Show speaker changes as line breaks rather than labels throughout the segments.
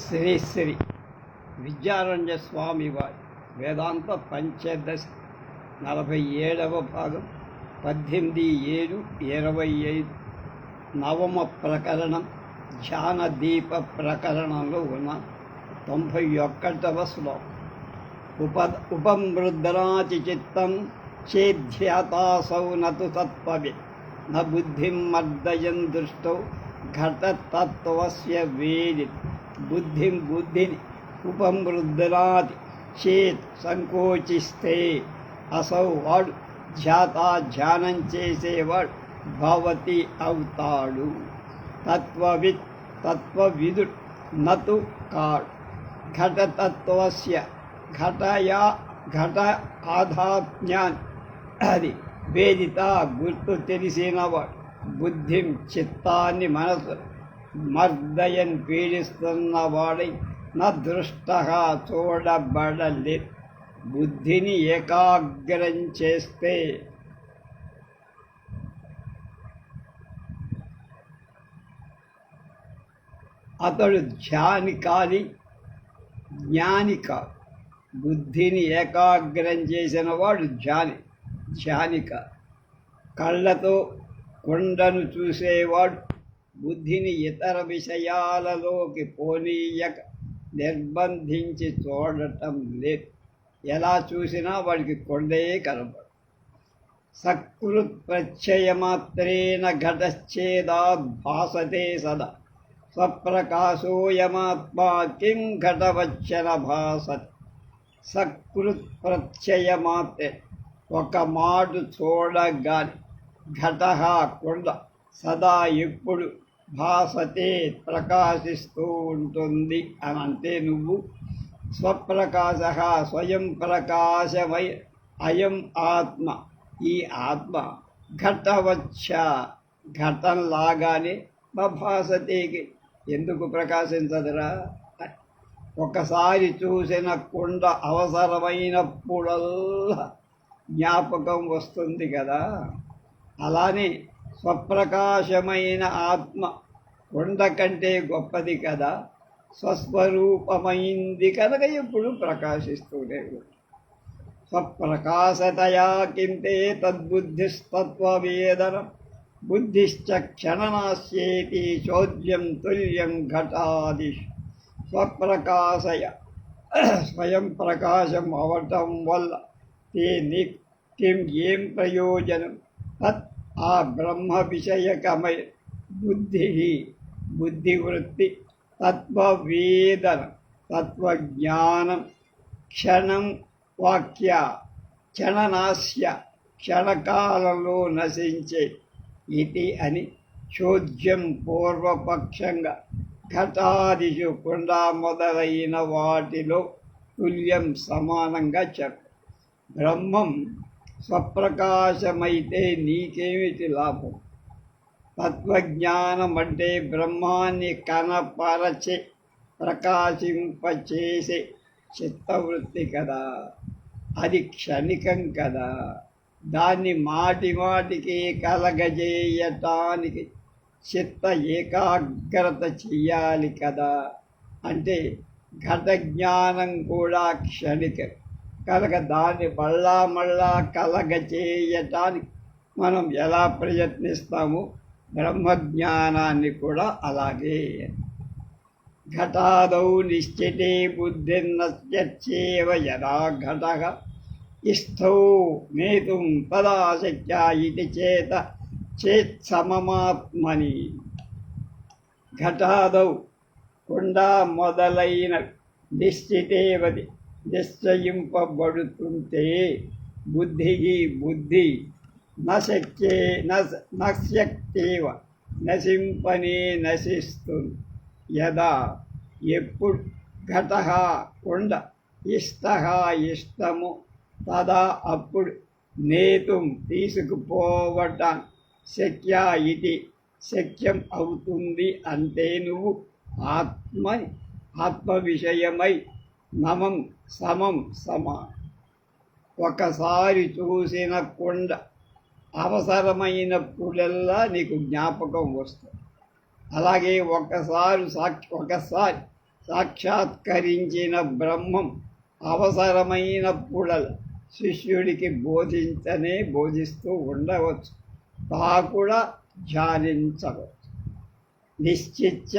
శ్రీ శ్రీ విద్యారణ్య స్వామి వారి వేదాంత పంచదశ 47వ భాగం 18/7/25 నవమ ప్రకరణం ధ్యానదీప ప్రకరణంలో ఉన్న 91వ శ్లోకం. ఉపమృద్రాచి చిత్తం చేధ్యాతాసౌ నతు తత్వవి న బుద్ధిం మర్దయన్ దృష్టౌ ఘటతత్వస్య వేది. బుద్ధిని ఉపమృద్రాతి చేత్ సంకోచిస్తే అసౌ వాడు ధ్యానం చేసేవాడు భవతి అవుతాడు. తత్వవిదుడు నతు కాడు. ఘటతత్వస్య ఘట ఆధాత్మ్యాన్ని అది వేదిత గుర్తు తెలిసినవాడు బుద్ధిం చిత్తాన్ని మనసు మర్దయన్ పీడిస్తున్నవాడై నా దృష్ట చూడబడలేదు. బుద్ధిని ఏకాగ్రం చేస్తే అతడు జ్ఞాని కాదు. బుద్ధిని ఏకాగ్రం చేసిన వాడు జ్ఞానిక. కళ్ళతో కొండను చూసేవాడు బుద్ధిని ఇతర విషయాలలోకి పోనీయక నిర్బంధించి చూడటం లేదు. ఎలా చూసినా వాడికి కొండే కనపడు. సకృత్ ప్రత్యయమాత్రేణ ఘటశ్చేదాద్ భాసతే సదా స్వప్రకాశోయమాత్మా కిం ఘటవచ్చన భాసతి. సకృత్ ప్రత్యయమాత్రే ఒక మాటు చూడగాని ఘట కొండ సదా ఎప్పుడు భాసతే ప్రకాశిస్తూ ఉంటుంది అని అంటే నువ్వు స్వప్రకాశ స్వయం ప్రకాశమై అయం ఆత్మ ఈ ఆత్మ ఘటవచ్చ ఘటంలాగానే భాసతేకి ఎందుకు ప్రకాశించదురా. ఒకసారి చూసిన కుండ అవసరమైనప్పుడల్లా జ్ఞాపకం వస్తుంది కదా. అలానే స్వప్రకాశమైన ఆత్మ కొండ కంటే గొప్పది కదా. స్వస్వరూపమైంది కనుక ఎప్పుడు ప్రకాశిస్తూనే ఉంటుంది. స్వప్రకాశతయా కింతే తద్బుద్ధిస్తత్వవేదనం బుద్ధిశ్చ క్షణనాశ్యేతి చోద్యం తుల్యం ఘటాదిషు. స్వయం ప్రకాశం అవటం వల్ల ఏం ప్రయోజనం. తత్ ఆ బ్రహ్మ విషయకమై బుద్ధివృత్తి తత్వవేదన తత్వజ్ఞానం క్షణం వాక్య క్షణనాశ్య క్షణకాలంలో నశించే ఇది అని చోద్యం పూర్వపక్షంగా ఘటాదిషు కొండ మొదలైన వాటిలో తుల్యం సమానంగా చెప్ప. బ్రహ్మం స్వప్రకాశమైతే నీకేమిటి లాభం. తత్వజ్ఞానం అంటే బ్రహ్మాన్ని కనపరచే ప్రకాశింపచేసే చిత్తవృత్తి కదా. అది క్షణికం కదా. దాన్ని మాటికి కలగజేయటానికి చిత్త ఏకాగ్రత చెయ్యాలి కదా. అంటే ఘట జ్ఞానం కూడా క్షణికం కనుక దాన్ని మళ్ళా కలగచేయటానికి మనం ఎలా ప్రయత్నిస్తామో బ్రహ్మజ్ఞానాన్ని కూడా అలాగే. ఘటాదౌ నిశ్చితే బుద్ధిర్నశ్చేవ యదా ఘటః ఇస్థౌ నేతుం తదా శక్య ఇది చేత్సమమాత్మని. ఘటాదౌ కొండ మొదలైన నిశ్చితేవది నిశ్చయింపబడుతుంటే బుద్ధి నశక్తేవ నశింపనే నశిస్తుంది. యదా ఎప్పుడు ఘట కొండ ఇష్టము తదా అప్పుడు నేతుం తీసుకుపోవటం శక్య ఇది శక్యం అవుతుంది. అంటే నువ్వు ఆత్మ విషయమై సమం ఒకసారి చూసిన కొండ అవసరమైనప్పుడల్లా నీకు జ్ఞాపకం వస్తుంది. అలాగే ఒకసారి సాక్షాత్కరించిన బ్రహ్మం అవసరమైనప్పుడల్లా శిష్యుడికి బోధిస్తూ ఉండవచ్చు, తా కూడా ధ్యానించవచ్చు. నిశ్చిత్య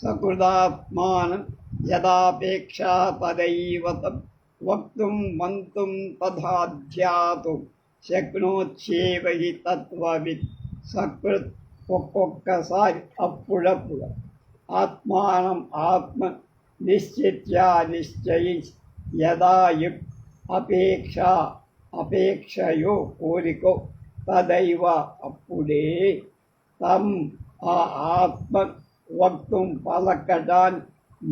సకృదాత్మానం యదాపేక్షా తదైవ వక్తుం మంతుం తథా ధ్యాతుం శక్నోత్యేవ హి తత్వవిత్. సకృత్ ఒక్కొక్కసారి అప్పుడప్పుడు ఆత్మానం ఆత్మ నిశ్చయించి యదా అపేక్షయో కోరికో తదైవ అప్పుడే తం ఆ ఆత్మ వక్తుం పలకటాన్ని,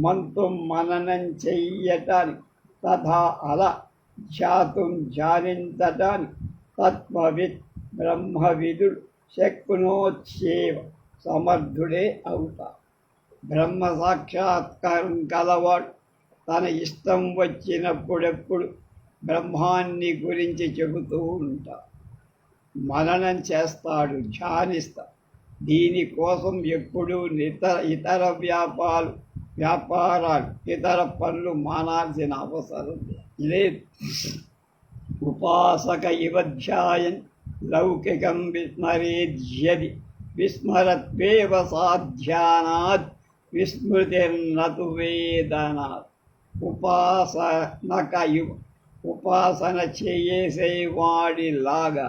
మంతుం మననం చెయ్యటానికి, తథా అలా ధ్యాతుం ధ్యానించటానికి తత్వవిత్ బ్రహ్మవిదుడు శక్నోత్యేవ సమర్థుడే అవుతాడు. బ్రహ్మ సాక్షాత్కారం కలవాడు తన ఇష్టం వచ్చినప్పుడెప్పుడు బ్రహ్మాన్ని గురించి చెబుతూ ఉంటాడు, మననం చేస్తాడు, ధ్యానిస్తాడు. దీనికోసం ఎప్పుడూ ఇతర వ్యాపారాలు ఇతర పనులు మానాల్సిన అవసరం లేదు. ఉపాసక ఇవ ధ్యాయన్ లౌకికం విస్మరేద్యది విస్మరత్వేవ సాధ్యానాత్ విస్మృతిర్నతు వేదనాత్. ఉపాసన చేసేవాడిలాగా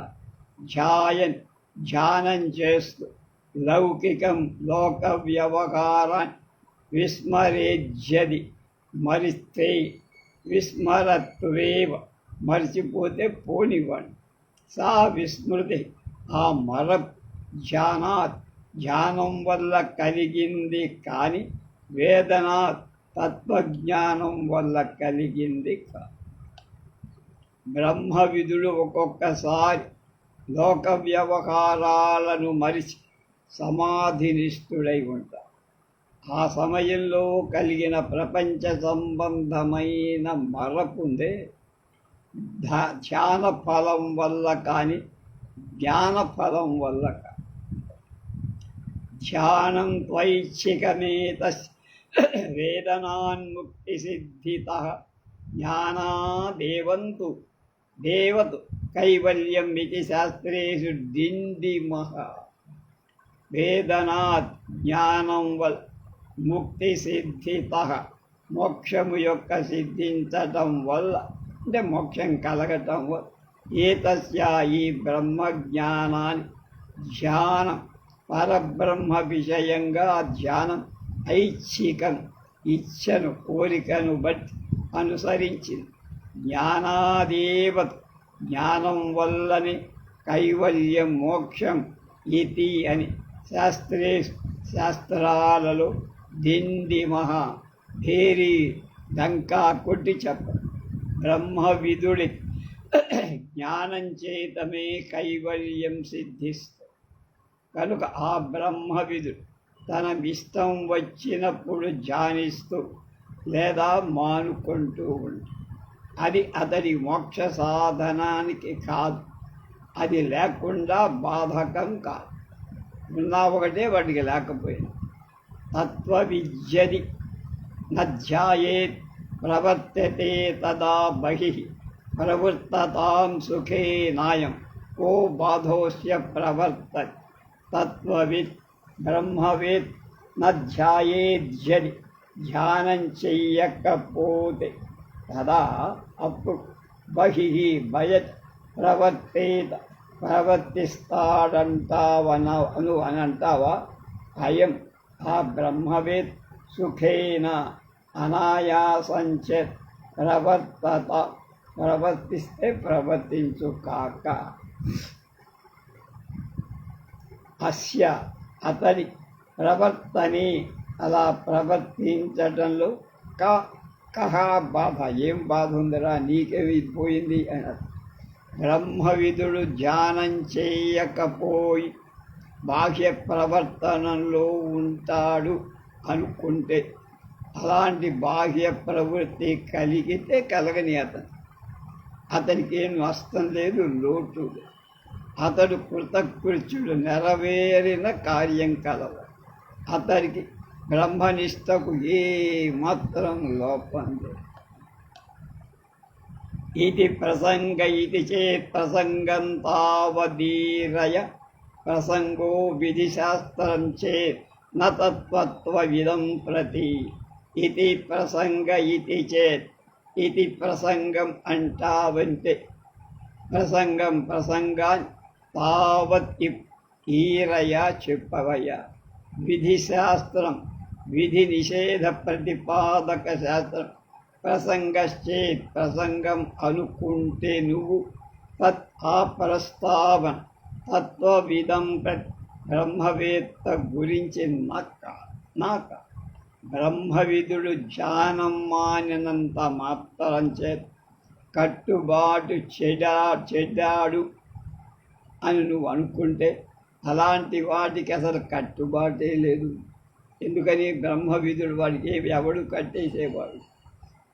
ధ్యానం చేస్తూ లౌకికం లోక వ్యవహారాన్ని విస్మరేజ్యది మరిస్తే విస్మరత్వేవ మరిచిపోతే పోనివ్వండి. సా విస్మృతి ఆ ధ్యానం వల్ల కలిగింది కానీ వేదనాత్ తత్వజ్ఞానం వల్ల కలిగింది కాదు. బ్రహ్మవిదుడు ఒక్కొక్కసారి లోక వ్యవహారాలను మరిచి సమాధినిష్ఠుడై ఉంటాడు. ఆ సమయంలో కలిగిన ప్రపంచ సంబంధమైన మరపుందే ధ్యాన ఫలం వల్ల కానీ జ్ఞాన ఫలం వల్ల కాని. ధ్యానం త్వైచ్ఛికమేత వేదనాన్ముక్తి సిద్ధితః జ్ఞానాదేవంతు దేవతు కైవల్యం ఇది శాస్త్రేషు డిండిమః. వేదనాత్ జ్ఞానం వల్ల ముక్తి సిద్ధితః మోక్షము యొక్క సిద్ధించటం వల్ల అంటే మోక్షం కలగటం వల్ల ఏతస్య ఈ బ్రహ్మజ్ఞానాన్ని ధ్యానం పరబ్రహ్మ విషయంగా ధ్యానం ఐచ్ఛికం ఇచ్ఛను కోరికను బట్టి అనుసరించింది. జ్ఞానాదేవత జ్ఞానం వల్లని కైవల్యం మోక్షం ఇతి అని శాస్త్రాలలో దిండిమః ఢేరి డంకా కొట్టి చెప్పరు. బ్రహ్మవిదుడి జ్ఞానం చేతమే కైవల్యం సిద్ధిస్తుంది. కనుక ఆ బ్రహ్మవిదుడు తన ఇష్టం వచ్చినప్పుడు ధ్యానిస్తూ లేదా మానుకుంటూ ఉంటాడు. అది అతడి మోక్ష సాధనానికి కాదు, అది లేకుండా బాధకం కాదు. ఉన్నా ఒకటే వాటికి లేకపోయింది. తత్వ విద్యది నధ్యాయేత్ ప్రవర్తతే తదా బహిః ప్రవృత్తతాం సుఖే నాయం కో బాధోస్య ప్రవర్తతి. తత్వవిత్ బ్రహ్మవేత్ నధ్యాయేద్యది ధ్యానం చెయ్యకపోతే తదా అప్పుడు బహిః బయత్ ప్రవర్తేత ప్రవర్తిస్తాడంటావా? అయం ఆ బ్రహ్మవేత్ సుఖేన అనాయాసంచ ప్రవర్తిస్తే ప్రవర్తించు కాక. అస్య అతని ప్రవర్తనే అలా ప్రవర్తించటంలో కహ బాధ, ఏం బాధ ఉందిరా నీకేమి పోయింది అన్నారు. బ్రహ్మవిదుడు ధ్యానం చేయకపోయి బాహ్య ప్రవర్తనలో ఉంటాడు అనుకుంటే అలాంటి బాహ్య ప్రవృత్తి కలిగితే కలగని అతనికి ఏం నష్టం లేదు, లోటు లేదు. అతడు కృతకృత్యుడు, నెరవేరిన కార్యం కలవ. అతడికి బ్రహ్మనిష్టకు ఏ మాత్రం లోపం లేదు. ఇది ప్రసంగ ఇది చేత్ ప్రసంగం తావదీరయ ప్రసంగో విధిశాస్త్రం చేత్ న తత్వత్వవిదం ప్రతి. ఇది ప్రసంగ ఇది చేత్, ఇది ప్రసంగం అంటావంటే ప్రసంగాన్ని తావత్ ఈరయ చెప్పవయ్యా. విధి శాస్త్రం విధి నిషేధ ప్రతిపాదక శాస్త్రం. ప్రసంగశ్చేత్ ప్రసంగం అనుకుంటే నువ్వు తత్ ఆ ప్రస్తావన తత్వవిదం బ్రహ్మవేత్త గురించి నాక బ్రహ్మవిదుడు ధ్యానం మానినంత మాత్రం చేత కట్టుబాటు చెడ్డాడు అని నువ్వు అనుకుంటే అలాంటి వాటికి అసలు కట్టుబాటే లేదు. ఎందుకని బ్రహ్మవిదుడు వాడికి ఎవడు కట్టేసేవాడు.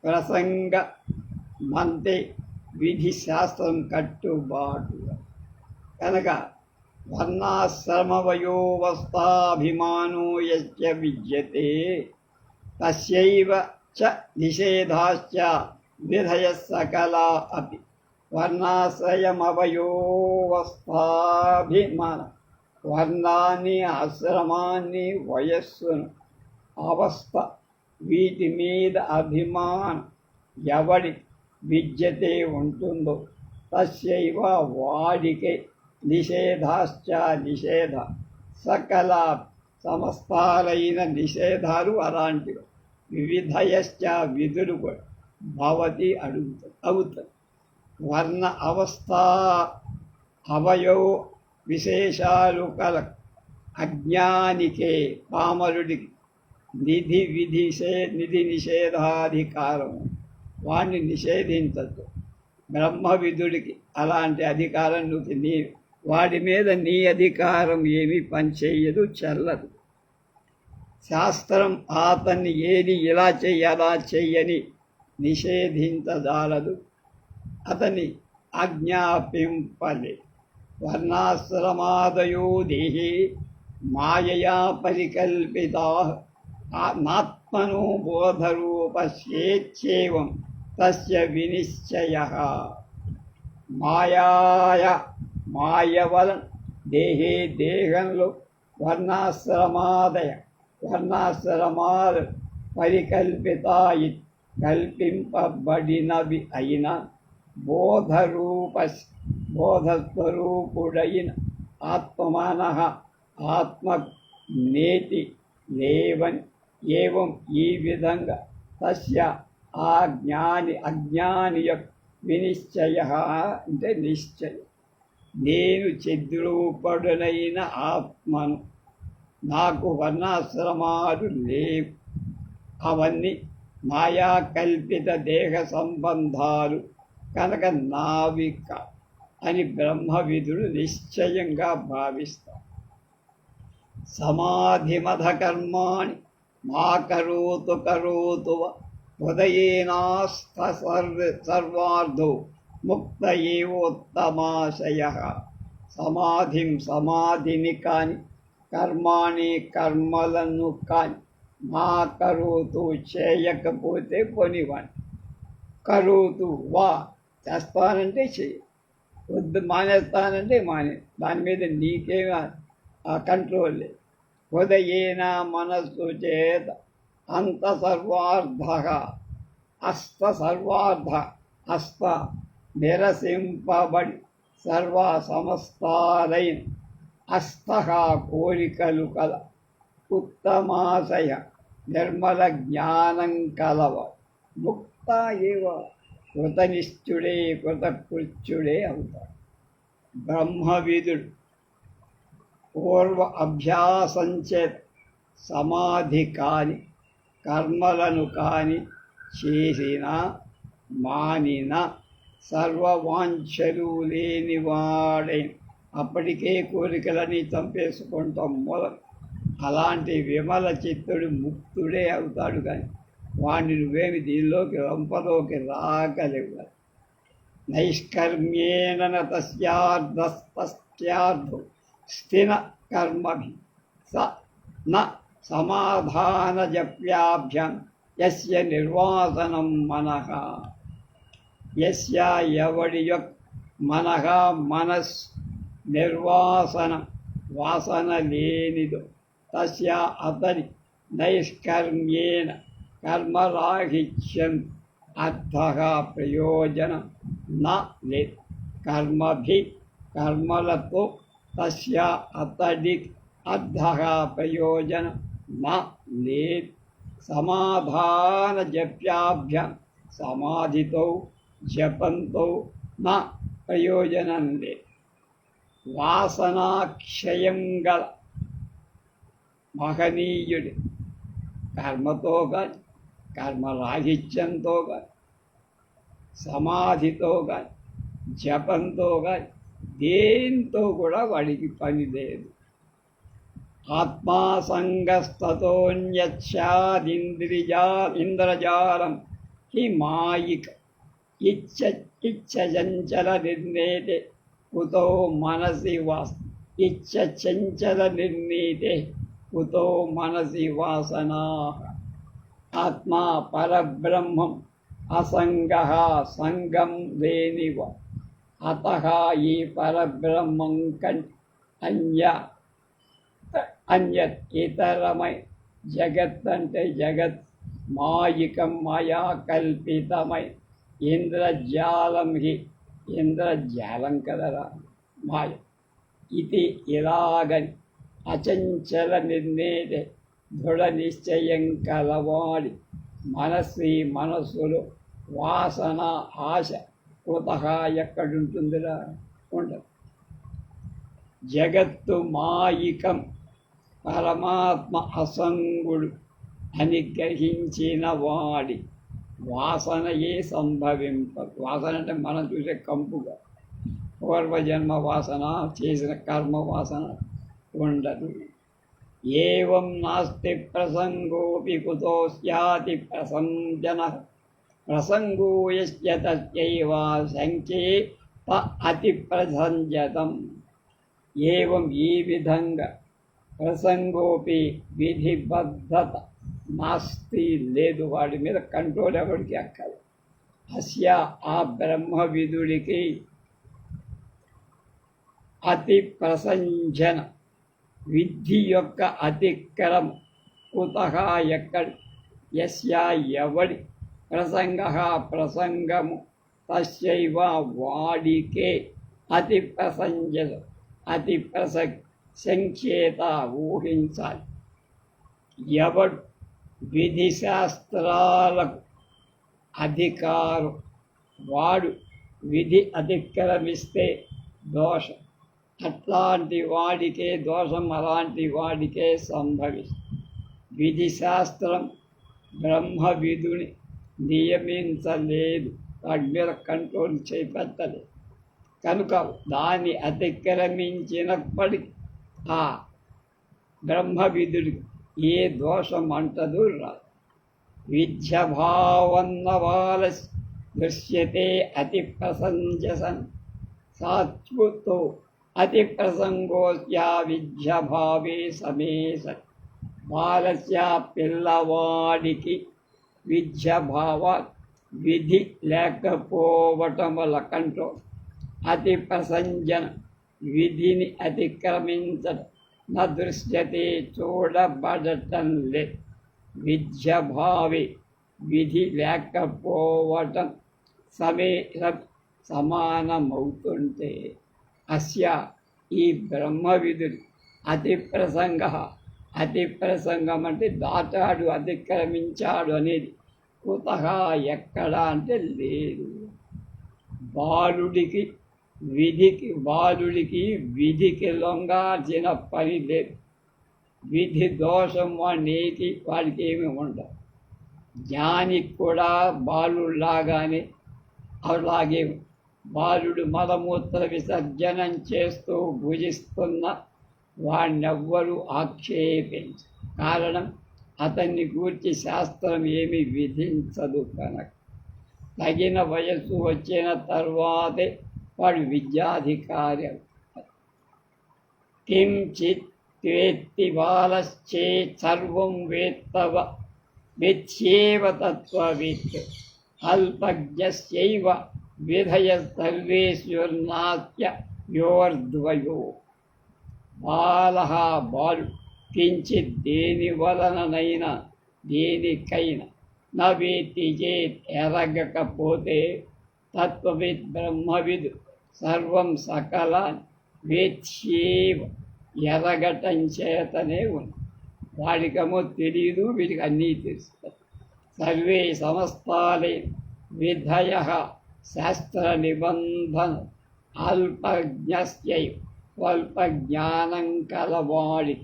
ప్రసంగ మంతే విధి శాస్త్రం కట్టుబాటు కనుక వర్ణాశ్రమవయోవస్థాభిమానో యస్య విద్యతే తస్యైవ చ నిషేధాశ్చ విధయః సకలా అపి. వర్ణాశ్రయమవయోవస్థాభిమానం, వర్ణాన్ని, ఆశ్రమాన్ని, వయస్సును, అవస్థ, వీటి మీద అభిమానం ఎవడి విద్యతే ఉంటుందో తస్యైవ వాడికే నిషేధాశ్చ నిషేధ సకల సమస్తాలైన నిషేధాలు అలాంటివి. వివిధయశ్చ విధులు కూడా భవతి అవుతాయి. వర్ణ అవస్థ అవయవ విశేషాలు కల అజ్ఞానికే పామరుడికి నిధి నిషేధాధికారం, వాణ్ణి నిషేధించద్దు. బ్రహ్మవిధుడికి అలాంటి అధికారం వాడి మీద నీ అధికారం ఏమీ పనిచేయదు, చెల్లదు. శాస్త్రం అతన్ని ఏది ఇలా చెయ్యాలా చెయ్యని నిషేధించజాలదు, అతన్ని ఆజ్ఞాపింపలే. వర్ణాశ్రమాదయో దేహి మాయయా పరికల్పితా నాత్మనో బోధరూపస్యేచ్ఛేవం తస్య వినిశ్చయః. మాయ వలన దేహంలో వర్ణాశ్రమాలు పరికల్పితాయి, కల్పింపబడినవి అయిన బోధస్వరూపుడైన ఆత్మమానః ఆత్మ నేతి లేవన్ ఏవం ఈ విధంగా తస్య ఆ అజ్ఞాని యొక్క వినిశ్చయ అంటే నిశ్చయం. నేను చిద్రూపడునైన ఆత్మను, నాకు వర్ణాశ్రమాలు లేవు, అవన్నీ మాయా కల్పిత దేహ సంబంధాలు కనుక నావిక అని బ్రహ్మవిధుడు నిశ్చయంగా భావిస్తాడు. సమాధిమధ కర్మాణి మా కరోతు హృదయేనాస్థ సర్వార్థో ముక్త ఏవోత్తమాశయః. సమాధిని కాని కర్మలను కాని మా కరోతు చేయకపోతే పోనివాణి. కరోతు వా చేస్తానంటే చెయ్యి, వద్దు మానేస్తానంటే దాని మీద నీకేమీ కంట్రోల్ లేదు. హృదయేన మనస్సు చేత అంత హస్త నిరసింపబడి సమస్తాలైన కోరికలు కల ఉత్తమాశయ నిర్మల జ్ఞానం కలవ ముక్త ఏవ కృతకృత్యుడే అవుతాడు. బ్రహ్మవిదుడు పూర్వ అభ్యాసం చేత సమాధి కాని కర్మలను కాని చేసిన మానిన సర్వవాంఛలు లేనివాడైన అప్పటికే కోరికలని చంపేసుకుంటాం మొదలు. అలాంటి విమల చిత్తుడు ముక్తుడే అవుతాడు. కానీ వాడిని నువ్వేమి దీనిలోకి రంపలోకి రాగలేవు. నైష్కర్మ్యేన తస్యార్థో స్థిన కర్మభి సమాధానజప్యాభ్యాం యస్య నిర్వాసనం మనః. యస్య ఎవడి యొక్క మనః మనస్ నిర్వాసన వాసన లేనిదో తస్య అతడి నైష్కర్మ్యేన కర్మరాహిత్యం అర్థః ప్రయోజనం నా లేదు. కర్మలతో తస్య అతడి అర్థః ప్రయోజనం నా లేదు. సమాధాన జప్యాభ్యాం సమాధితో జపంతో నా ప్రయోజనం లేదు. వాసనాక్షయం గల మహనీయుడి కర్మతో కానీ కర్మరాహిత్యంతో కానీ సమాధితో కానీ జపంతో కానీ దేంతో కూడా వాడికి పని లేదు. ఆత్మాసంగస్తతోన్యచ్చాదింద్రజాలం హి మాయిక ఇచ్చచంచల నిర్ణేతే కుతో మనసి ఇచ్చచంచల నిర్ణీతే కుతో మనసి వాసనా. ఆత్మా పరబ్రహ్మం అసంగః సంగం లేనివ. అతః ఈ పరబ్రహ్మం అన్యత్ ఇతరమై జగత్ అంటే జగత్ మాయికం మాయా కల్పితమై ఇంద్రజాలం హి ఇంద్రజాలం కదరా మాయ. ఇది ఇలాగని అచంచల నిర్ణేతే దృఢ నిశ్చయం కలవాడి మనస్సులో వాసన ఆశ కుతః ఎక్కడుంటుందిరా? ఉండదు. జగత్తు మాయికం పరమాత్మ అసంగుడు అని గ్రహించిన వాడి వాసనయే సంభవింపదు. వాసన అంటే మనం చూసే కంపుగా పూర్వజన్మ వాసన చేసిన కర్మ వాసన ఉండదు. ఏవం నాస్తి ప్రసంగోపి కుతో స్యాతి ప్రసంజనః ప్రసంగో యస్య తస్యైవ సంఖ్యే అతి ప్రసంజతం. ఏవం ఈ విధంగా ప్రసంగోపి విధిబద్ధత నాస్తి లేదు, వాడి మీద కంట్రోల్ ఎవరికి అక్కదు. అస్య ఆ బ్రహ్మవిదుడికి అతి ప్రసంజన విద్ధి యొక్క అతిక్రమ కుతః ఎక్కడి యస్య ఎవడి ప్రసంగము తస్యైవ వాడికే అతి ప్రసంజన అతి సంఖ్యేత ఊహించాలి. ఎవడు విధి శాస్త్రాలకు అధికారం వాడు విధి అతిక్రమిస్తే దోషం అట్లాంటి వాడికే దోషం అలాంటి వాడికే సంభవిస్తుంది. విధి శాస్త్రం బ్రహ్మ విధుని నియమించలేదు, వాడి మీద కంట్రోల్ చేపట్టలేదు. కనుక దాన్ని అతిక్రమించినప్పటికీ ఆ బ్రహ్మ విధుడికి ఏ దోషం అంటదు రాదు. విద్యభావన్నవాల దృశ్యతే అతి ప్రసంజసన్ సాత్వతో అతి ప్రసంగోస్య విద్యభావే సమేస. బాలస్య పిల్లవాడికి విద్యభావ విధి లేకపోవటం వల్ల కంట్రోల్ అతి ప్రసంజన విధిని అతిక్రమించడం నా దృశ్యతే చూడబడటం లేదు. విద్యభావి విధి లేకపోవటం సమానమవుతుంటే అస్య ఈ బ్రహ్మవిధుడు అతి ప్రసంగం అంటే దాటాడు అతిక్రమించాడు అనేది కుతః ఎక్కడ అంటే లేదు. బాలుడికి విధికి లొంగాల్సిన పని లేదు. విధి దోషం వాడికి ఏమి ఉండదు. జ్ఞానికి కూడా బాలులాగానే అలాగే బాలుడు మలమూత్ర విసర్జనం చేస్తూ భుజిస్తున్న వాడినెవ్వరూ ఆక్షేపించు. కారణం అతన్ని గూర్చి శాస్త్రం ఏమి విధించదు కనుక. తగిన వయస్సు వచ్చిన తర్వాతే వాడు విద్యాధికారి. కించిత్ त्वेत्ति बालश्चेत् सर्वं वेत्त्येव तत्त्ववित् अल्पज्ञस्यैव विधयः सर्वेष्वर्नास्त्य योर्द्वयो బాలః బాలు కించిత్ దేని వలననైనా దేనికైనా నా వేత్తి చేత్ ఎరగకపోతే తత్వవిద్ బ్రహ్మవిద్ సర్వం సకల వేత్యేవ ఎరగటం చేతనే ఉంది. వాడికేమో తెలియదు, వీడికి అన్నీ తెలుస్తాయి. సర్వే సమస్తాలే విధయ శాస్త్ర నిబంధన అల్పజ్ఞస్యైవ స్వల్ప జ్ఞానం కలవాడి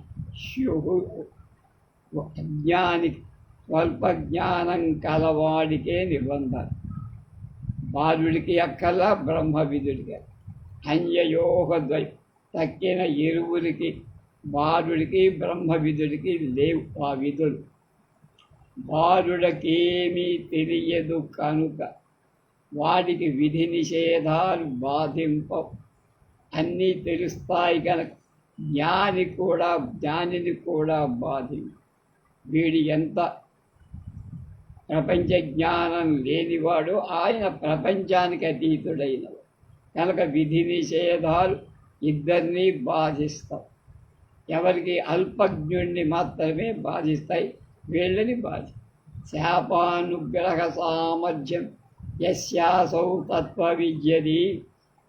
అజ్ఞానికి స్వల్ప జ్ఞానం కలవాడికే నిబంధన. బాలుడికి అక్కల బ్రహ్మవిధుడికి అన్యయోగద్వయం తక్కిన ఇరువురికి బాలుడికి బ్రహ్మవిధుడికి లేవు ఆ విధులు. బాలుడికేమీ తెలియదు కనుక వాటికి విధి నిషేధాలు బాధింపవు. అన్నీ తెలుస్తాయి కనుక జ్ఞానిని కూడా బాధింపు. వీడి ఎంత ప్రపంచ జ్ఞానం లేనివాడు ఆయన ప్రపంచానికి అతీతుడైనవాడు కనుక విధి నిషేధాలు ఇద్దరినీ బాధిస్తాయి. ఎవరికి అల్పజ్ఞుణ్ణి మాత్రమే బాధిస్తాయి, వీళ్ళని శాపానుగ్రహ సామర్థ్యం యస్యాసౌ తత్వ విద్యది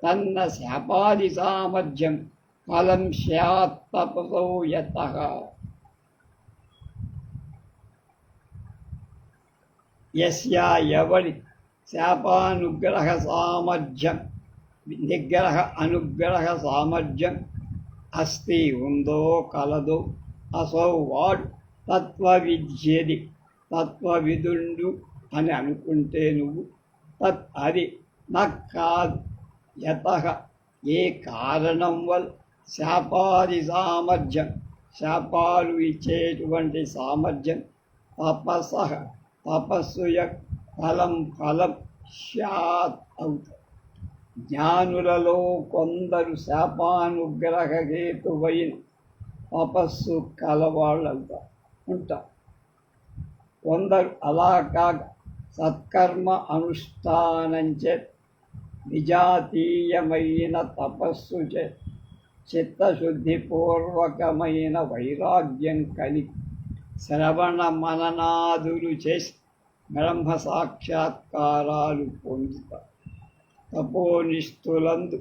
తన్న శాపాది సామర్థ్యం ఫలం స్యాత్ తపసో యతః. యస్యా ఎవడి శాపానుగ్రహ సామర్థ్యం అనుగ్రహ సామర్థ్యం అస్తి ఉందో కలదో అసౌ వాడు తత్వవిద్యది తత్వవిదుండు అని అనుకుంటే నువ్వు తత్ అది నాకు కాదు. యతః ఏ కారణం వల్ల శాపాది సామర్థ్యం శాపాలు ఇచ్చేటువంటి సామర్థ్యం తపస్సు ఫలం స్యాత్ అవుతుంది. జ్ఞానులలో కొందరు శాపానుగ్రహ హేతువైన తపస్సు కలవాళ్ళంతా ఉంటారు. కొందరు అలా కాక సత్కర్మ అనుష్ఠానంచే విజాతీయమైన తపస్సు చే చిత్తశుద్ధిపూర్వకమైన వైరాగ్యం కలిగి శ్రవణ మననాదులు చేసి బ్రహ్మ సాక్షాత్కారాలు పొందుతారు. తపోనిష్ఠులందు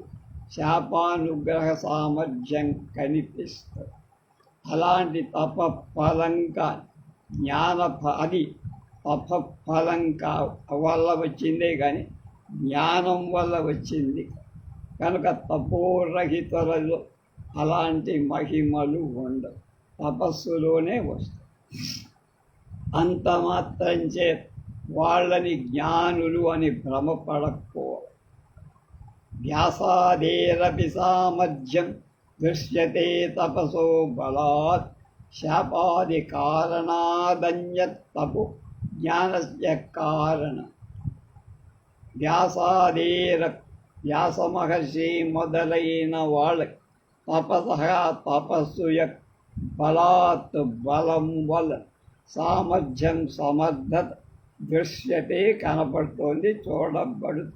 శాపానుగ్రహ సామర్థ్యం కనిపిస్తుంది. అలాంటి తపఫలంగా అది తపఫలంగా వల్ల వచ్చిందే కానీ జ్ఞానం వల్ల వచ్చింది కనుక తపోరహితులలో అలాంటి మహిమలు ఉండవు, తపస్సులోనే వస్తాయి. అంత మాత్రం చేత వాళ్ళని జ్ఞానులు అని భ్రమపడకపోవాలి. వ్యాసాదేరపి సామర్థ్యం దృశ్యతే తపసో బలాత్ శాపాది కారణాదన్యత్తపు జ్ఞానస్య కారణం. వ్యాస మహర్షి మొదలైన వాళ్ళకి తపస్సు బలాత్ బలం వల్ల సామర్థ్యం సమర్థత దృశ్యతే కనపడుతోంది, చూడబడుతుంది.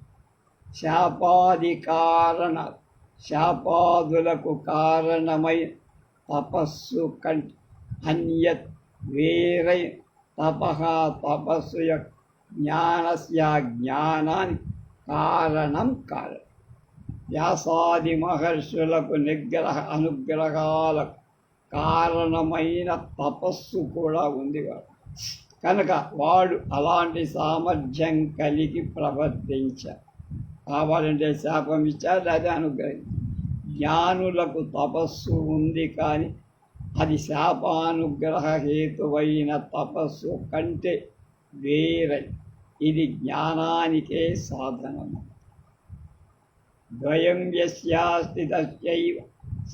శాపాది కారణ శాపాదులకు కారణమై తపస్సు కంటే అన్యత్ వేరై తపస్సు జ్ఞానస్య జ్ఞానానికి కారణం. వ్యాసాది మహర్షులకు అనుగ్రహాలకు కారణమైన తపస్సు కూడా ఉంది కనుక వాడు అలాంటి సామర్థ్యం కలిగి ప్రవర్తించారు. కావాలంటే శాపం ఇచ్చారు, అదే అనుగ్రహించారు. జ్ఞానులకు తపస్సు ఉంది కానీ అది శాపానుగ్రహ హేతువైన తపస్సు కంటే వేరై ఇది జ్ఞానానికే సాధనము. ద్వయం యస్యాస్తి తస్యైవ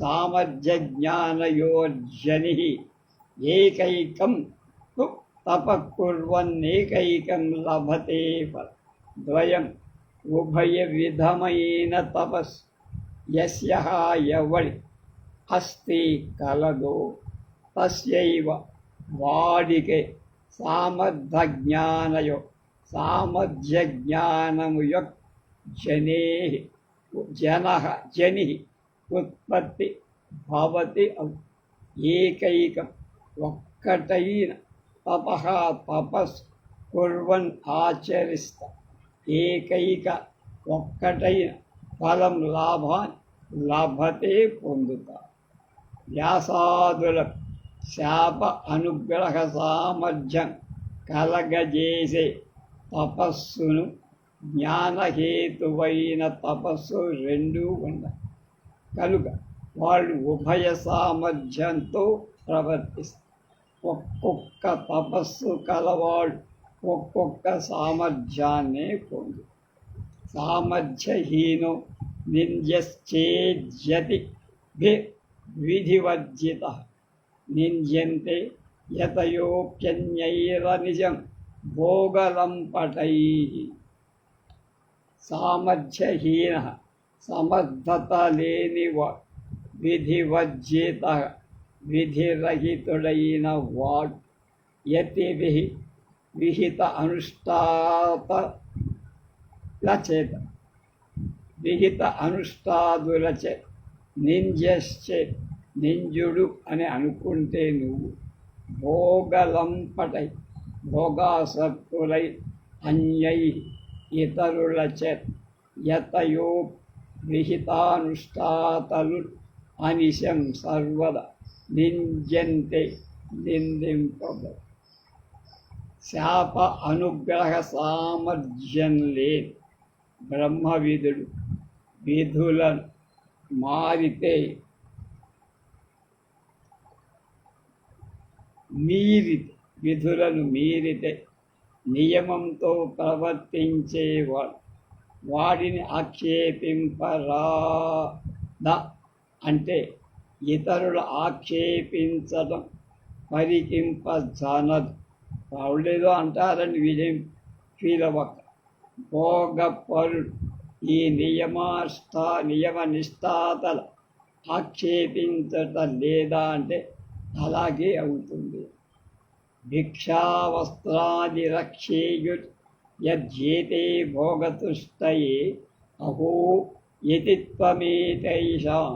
సామర్థ్య జ్ఞానయోర్జని ఏకైకం తపకుర్వన్నేకైకం లభతే ఫలం. ద్వయం ఉభయ విధమైన తపస్సు యస్య ఎవడి అస్తి కలదో తస్యైవ వాడికే సామర్థ్య జ్ఞానము యొక్క జని ఉత్పత్తి భవతి. ఏకైకం ఒక్కటైన తపస్సు కుర్వన్ ఆచరిస్తా ఏకైక ఒక్కటైన ఫలం లభతే పొందుతా. వ్యాసాదుల శాప అనుగ్రహ సామర్థ్యం కలగజేసే తపస్సును జ్ఞానహేతువైన తపస్సు రెండూ ఉన్నాయి కనుక వాళ్ళు ఉభయ సామర్థ్యంతో ప్రవర్తిస్తారు. ఒక్కొక్క తపస్సు కలవాడు ఒక్కొక్క సామర్థ్యాన్నే పొందు. సామర్థ్యహీనో నింద్యశ్చేజ్యతి విధివర్జిత నింద్యంతే యతయోప్యన్యైరనిజం భోగలంపటై. సామర్థ్యహీన సమర్థత లేనివాడు విధివర్జిత విధిరహితుడైన వాడు యతి విహిత అనుష్ఠాదుల చేత నింజుడు అని అనుకుంటే నువ్వు భోగలంపటై భోగాసక్తులై అన్యై ఇతరుల చేత యతయో విహితానుష్ఠాతలు అనిశం సర్వదా నింద్యంతే నిందింపబడు. శాప అనుగ్రహ సామర్థ్యం లేదు బ్రహ్మవిధుడు విధులను మారితే విధులను మీరితే నియమంతో ప్రవర్తించేవాడు వాడిని ఆక్షేపింపరాదా అంటే ఇతరులు ఆక్షేపించడం పరికింపజానదు. వాళ్ళేదో అంటారని విజయం ఫీల్ అవ్వక. భోగపరుడు ఈ నియమ నిష్ఠాతల ఆక్షేపించటం లేదా అంటే అలాగే అవుతుంది. భిక్షావస్త్రాది రక్షేయు యజ్జేతే భోగతుష్టయే అహో యతిత్వమేతైషాం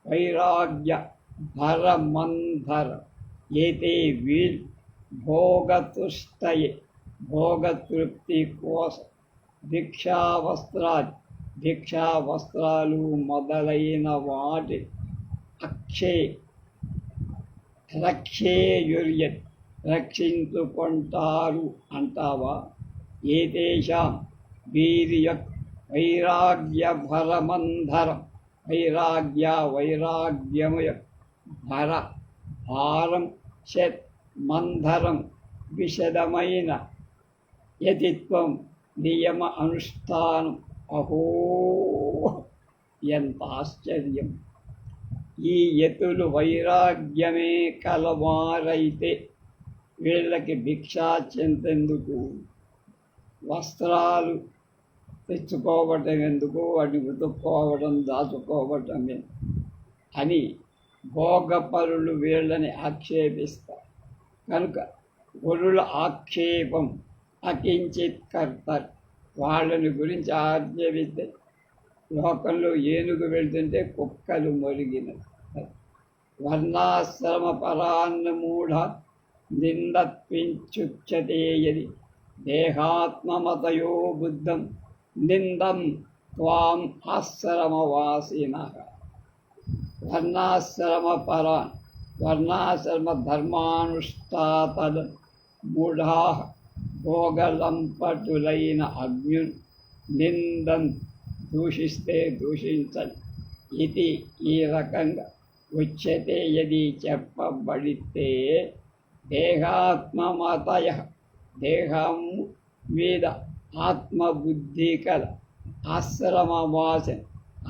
వైరాగ్య భరమంధర ఏతే వీల్ భోగతుష్టయే భోగతృప్తి కోసం భిక్షావస్త్రాలు మొదలైన వాటి రక్షేయుర్యత్ రక్షించుకుంటారు అంటావా? ఏతేషాం వీర్యక్ వైరాగ్య భరమంధరం వైరాగ్యము భర భారం షట్ మంధరం విశదమైన యతిత్వం నియమ అనుష్ఠానం. అహో ఎంత ఆశ్చర్యం! ఈ యతులు వైరాగ్యమే కలవారైతే వీళ్ళకి భిక్షా చెందెందుకు? వస్త్రాలు తెచ్చుకోవటం ఎందుకు? వాటిని ఉతుక్కోవడం దాచుకోవటం అని భోగపరులు వీళ్ళని ఆక్షేపిస్తారు. కనుక గురుల ఆక్షేపం అకించిత్ కర్తర్. వాళ్ళని గురించి ఆజ్ఞాపిస్తే లోకంలో ఏనుగు వెళ్తుంటే కుక్కలు మొరిగినది. వర్ణాశ్రమ పరాన్న మూఢ నిందత్వించుచ్యతేయది దేహాత్మమతయో బుద్ధం నిందం త్వాం ఆశ్రమవాసినః. వర్ణాశ్రమ ధర్మానుష్ఠాతలు మూఢా భోగలంపటులైన అజ్ఞులు నిందం దూషిస్తే దూషించండి. ఇది ఈ రకంగా ఉచ్యతే యది చెప్పబడితే దేహాత్మమతయ దేహం మీద ఆత్మబుద్ధి కల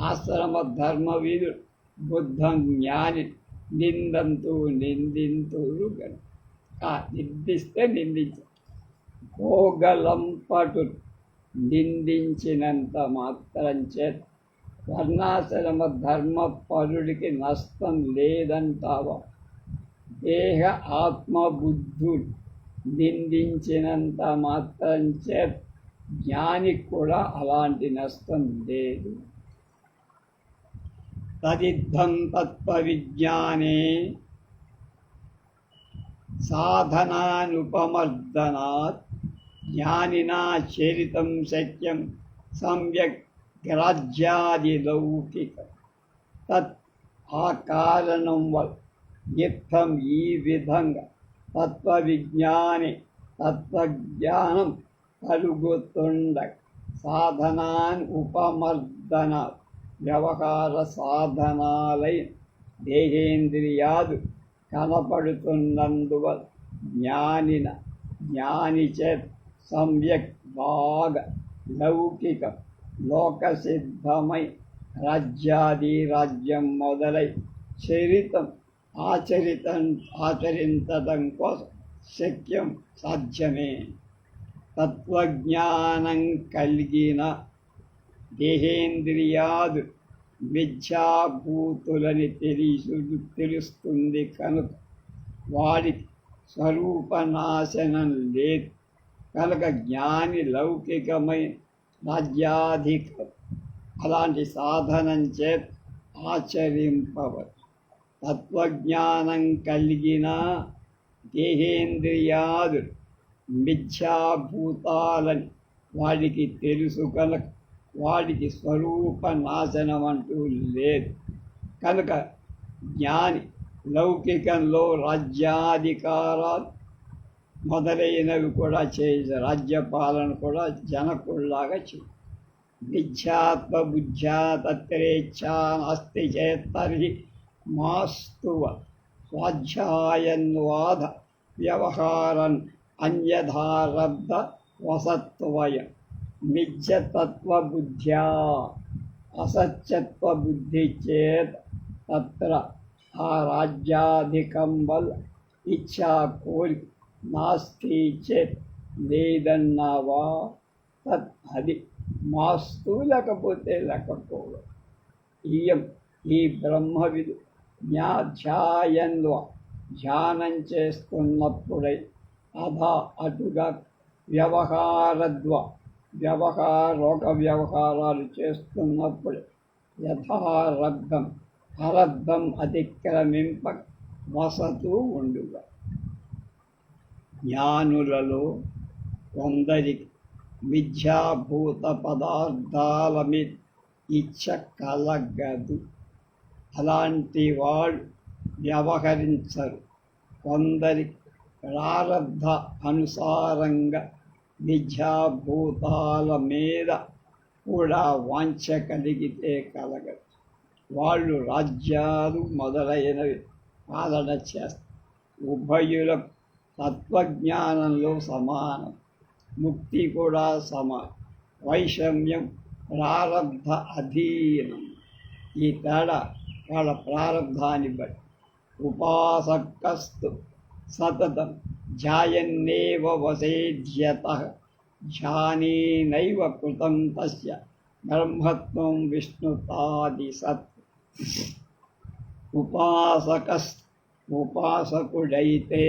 ఆశ్రమ ధర్మ విధులు బుద్ధం జ్ఞాని నిందింతురు కనుక నిర్దిస్తే నిందించ భోగలంపటు నిందించినంత మాత్రం చేత వర్ణాశ్రమ ధర్మ పరుడికి నష్టం లేదంటావా? దేహ ఆత్మబుద్ధులు నిందించినంత మాత్రం చేత జ్ఞానికి కూడా అలాంటి నష్టం లేదు. తదిద్ధం తత్వవిజ్ఞానే సాధనానుపమర్దనాత్ జ్ఞానినా చరితం శక్యం సమ్యక్ గ్రాహ్యాదిలౌకిక. తత్ ఆ కారణం వల్ల ఇత్థం ఈ విధంగా తత్వవిజ్ఞాని తత్వజ్ఞానం కలుగుతుండ సాధనాన్ ఉపమర్దన వ్యవహార సాధనాలై దేహేంద్రియాలు కనపడుతున్నందువల్ల జ్ఞానిచే సమ్యక్ బాగా లౌకిక లోకసిద్ధమై రాజ్యం మొదలై చరితం ఆచరించడం కోసం శక్యం సాధ్యమే. తత్వజ్ఞానం కలిగిన దేహేంద్రియాదు మిథ్యాభూతులని తెలుస్తుంది కనుక వాడికి స్వరూపనాశనం లేదు. కనుక జ్ఞాని లౌకికమైన రాజ్యాధిక అలాంటి సాధనం చేత ఆచరింపవచ్చు. తత్వజ్ఞానం కలిగిన దేహేంద్రియాదు మిథ్యాభూతాలని వాడికి తెలుసు కనుక వాడికి స్వరూప నాశనం అంటూ లేదు. కనుక జ్ఞాని లౌకికంలో రాజ్యాధికారాలు మొదలైనవి కూడా రాజ్యపాలన కూడా జనకుల్లాగా చేయి. మిథ్యాత్మ బుద్ధ్యా తత్రేచ్ఛా నాస్తి చేత్తర్హి మాస్తువ స్వాధ్యాయన్వాద వ్యవహారన్ అన్యథారబ్ధ వసత్వయ. మిథ్యతత్వబుద్ధ్యా అసత్యత్వబుద్ధి చేత తత్ర ఆ రాజ్యాధికం వల్ల ఇచ్ఛా కోరిక నాస్తి చేత్ లేదన్నావా? తత్ అది మాస్తు లేకపోతే లేకపోవడం. ఈ బ్రహ్మవిదు జ్ఞాధ్యాయంలో ధ్యానం చేస్తున్నప్పుడై అటుగా వ్యవహారాలు చేస్తున్నప్పుడు యథారబ్ధం అరబ్ధం అతిక్రమింప వసతూ ఉండుగా. జ్ఞానులలో కొందరికి మిథ్యాభూత పదార్థాల మీద ఇచ్చ కలగదు. అలాంటి వాళ్ళు వ్యవహరించరు. కొందరికి ప్రారబ్ధ అనుసారంగా మిథ్యాభూతాల మీద కూడా వాంఛ కలిగితే కలగదు. వాళ్ళు రాజ్యాలు మొదలైనవి పాలన చేస్తారు. ఉభయుల తత్వజ్ఞానంలో సమానం, ముక్తి కూడా సమానం. వైషమ్యం ప్రారబ్ధ అధీనం. ఈ తేడా వాళ్ళ ప్రారబ్ధాన్ని బట్టి. ఉపాసకస్తు సతతం ధ్యాయన్నేవ వసేధ్యతః ధ్యానేనైవ కృతం తస్య బ్రహ్మత్వం విష్ణుతాది సత్. ఉపాసకుడైతే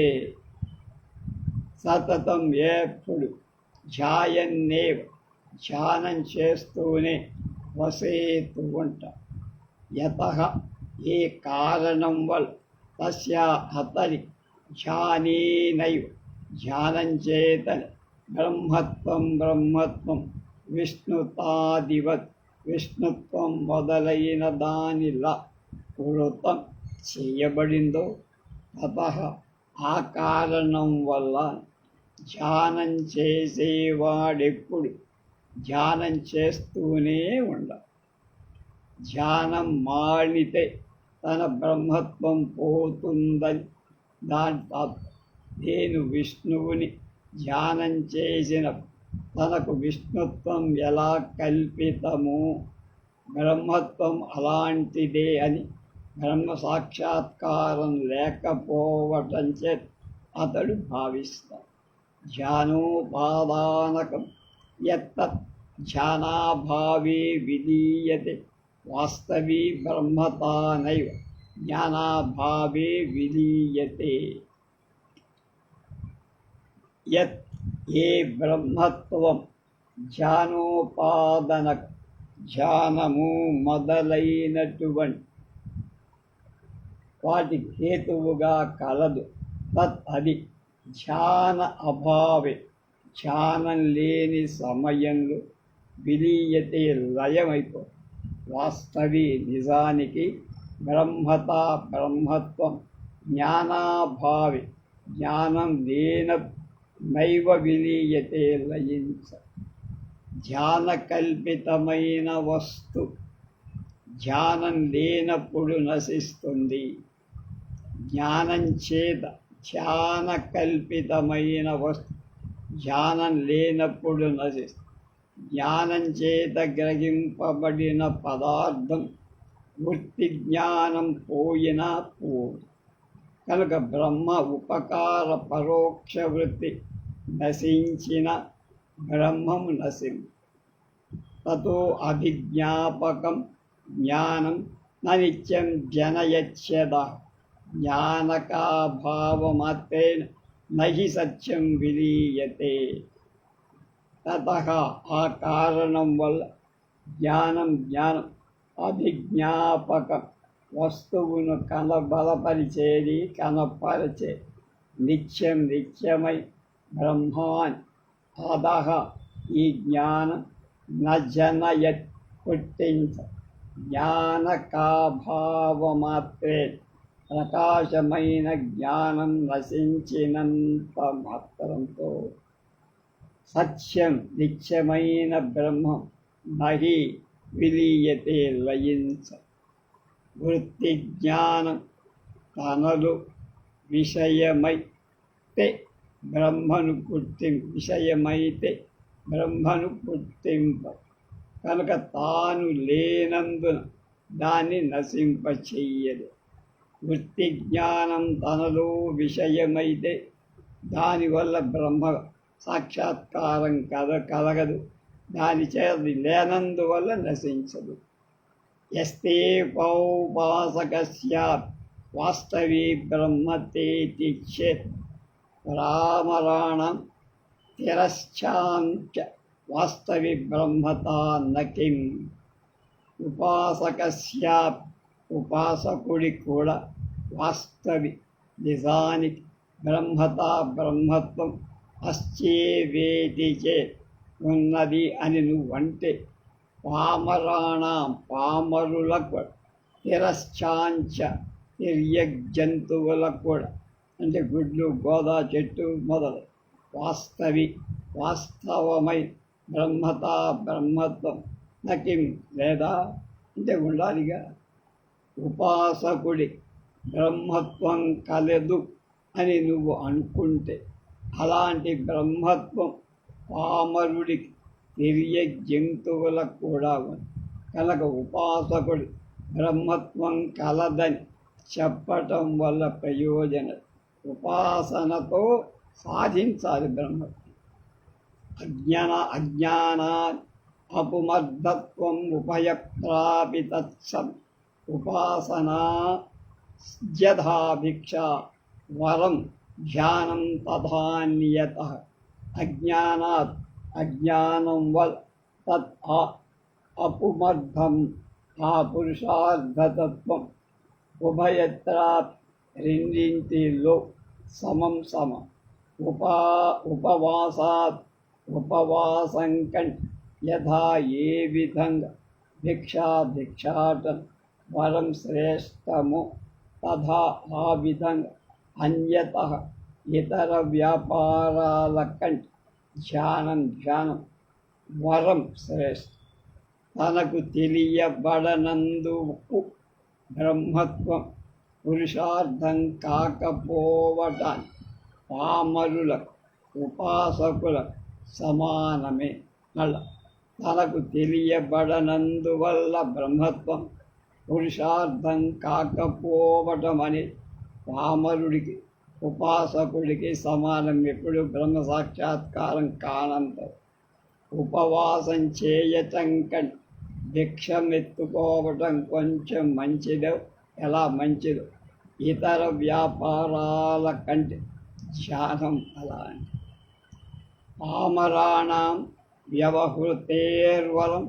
సతతం ఎప్పుడు ధ్యాయన్నేవ ధ్యానం చేస్తూనే వసేతు ఉంటా. యతః ఏ కారణం వల్ల తస్య అతడి ధ్యానేనైవ ధ్యానం చేతనే బ్రహ్మత్వం విష్ణుతాదివత్ విష్ణుత్వం మొదలైన దానిలా కృతం చేయబడిందో తతః ఆ కారణం వల్ల ధ్యానం చేసేవాడెప్పుడు ధ్యానం చేస్తూనే ఉండాలి. ధ్యానం మానితే తన బ్రహ్మత్వం పోతుందని దాని నేను విష్ణువుని ధ్యానం చేసిన తనకు విష్ణుత్వం ఎలా కల్పితమో బ్రహ్మత్వం అలాంటిదే అని బ్రహ్మ సాక్షాత్కారం లేకపోవటం చేత అతడు భావిస్తాడు. ధ్యానోపాదానకం యత్తత్ ధ్యానాభావే విలీయతే వాస్తవీ బ్రహ్మతానైవ జ్ఞానాభావే విలీయతే. యత్ ఏ బ్రహ్మత్వం ధ్యానోపాదన ధ్యానము మొదలైనటువంటి వాటి హేతువుగా కలదు, తత్ అది ధ్యాన అభావే ధ్యానం లేని సమయంలో విలీయతే లయమైపో. వాస్తవి నిజానికి బ్రహ్మత్వం జ్ఞానాభావి జ్ఞానం నైవ విలీయతే లయించ. ధ్యాన కల్పితమైన వస్తు ధ్యానం లేనప్పుడు నశిస్తుంది. జ్ఞానం చేత ధ్యాన కల్పితమైన వస్తు ధ్యానం లేనప్పుడు నశిస్తుంది. జ్ఞానం చేత గ్రహింపబడిన పదార్థం వృత్తి జ్ఞానం పోయినా పోదు. కనుక బ్రహ్మ ఉపకార పరోక్ష వృత్తి నశించిన బ్రహ్మము నశించు. తతో అభిజ్ఞాపకం జ్ఞానం నిత్యం జనయచ్యద. జ్ఞానకాభావమాత్రేణ నహి సత్యం విలీయతే. తతః ఆ కారణం వల్ల జ్ఞానం అభిజ్ఞాపకం వస్తువును బలపరిచేది, కనపరిచే నిత్యమై బ్రహ్మాన్ అదహ ఈ జ్ఞానం నజనయత్ పుట్టించ. జ్ఞానకాభావమాత్రే ప్రకాశమైన జ్ఞానం నశించినంత మాత్రంతో సత్యం నిత్యమైన బ్రహ్మం నహి విలీయతే లయించ. వృత్తి జ్ఞానం తనలు విషయమైతే బ్రహ్మను పుట్టింప. కనుక తాను లేనందున దాన్ని నశింపచెయ్యదు. వృత్తి జ్ఞానం తనలో విషయమైతే దానివల్ల బ్రహ్మ సాక్షాత్కారం కలగదు. దాని చేత లేనందువల్ల నశించదు. యస్తే పౌపాసకస్యాత్ వాస్తవీ బ్రహ్మతేతి చేత్ రామరాణం తిరశ్చాంచ వాస్తవి బ్రహ్మతా నకిం. ఉపాసకస్యాత్ ఉపాసకుడి కూడా వాస్తవి నిజానికి బ్రహ్మత్వం అశ్చేవేతి చేత్ ఉన్నది అని నువ్వంటే పామరులకు తిరశ్చాంచ తిర్యగ్జంతువులకు కూడా అంటే గుడ్లు, గోదా చెట్టు మొదలు వాస్తవమై బ్రహ్మత్వం నకిం లేదా అంటే ఉండాలిగా. ఉపాసకుడి బ్రహ్మత్వం కలదు అని నువ్వు అనుకుంటే అలాంటి బ్రహ్మత్వం పామరుడికి జంతువులకు కూడా ఉంది. కనుక ఉపాసకుడు బ్రహ్మత్వం కలదని చెప్పటం వల్ల ప్రయోజనం. ఉపాసనతో సాధించాలి బ్రహ్మత్వం. అజ్ఞానా అపుమర్ధత్వం ఉపయత్రాపి తత్సం. ఉపాసనా యథాభిక్ష వరం ధ్యానం తథాన్యతః. అజ్ఞానం వల్ల తత్ అపుమర్ధం ఆ పురుషార్థతత్వం ఉభయత్ర రెండింటిలో సమం. ఉపవాసం కంటే యథా ఏ విధంగా భిక్షాటం వరం శ్రేష్టము తథా ఆ విధంగా అన్యతః ఇతర వ్యాపారాల కంటే ధ్యానం వరం శ్రేష్ఠ. తనకు తెలియబడనందుకు బ్రహ్మత్వం పురుషార్థం కాకపోవటానికి పామరులకు ఉపాసకులకు సమానమే. మళ్ళా తనకు తెలియబడనందువల్ల బ్రహ్మత్వం పురుషార్థం కాకపోవటం అని పామరుడికి ఉపాసకుడికి సమానం. ఎప్పుడు బ్రహ్మ సాక్షాత్కారం కానంత ఉపవాసం చేయటం కంటే భిక్షమెత్తుకోవటం కొంచెం మంచిదో ఎలా మంచిదో ఇతర వ్యాపారాల కంటే ధ్యానం అలాంటి. పామరాణం వ్యవహృతేర్వరం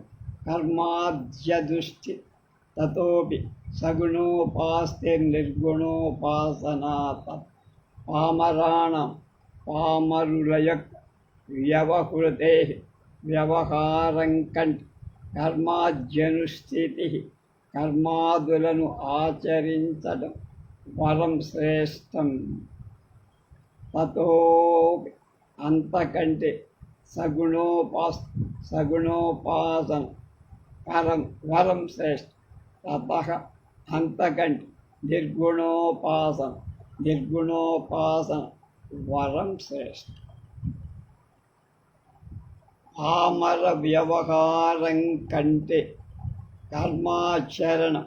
కర్మాద్యదృష్టి తతోపి సగుణోపాస్తే నిర్గుణోపాసనా. పామరాణం పామరుల యొక్క వ్యవహృతే వ్యవహారం కంటే కర్మాద్యనుస్థితి కర్మాదులను ఆచరించడం వరం శ్రేష్టం. తతో అంతకంటే సగుణోపాసన వరం శ్రేష్టం. తత అంతకంటే నిర్గుణోపాసన వరం శ్రేష్టం. పామర వ్యవహారం కంటే కర్మాచరణం,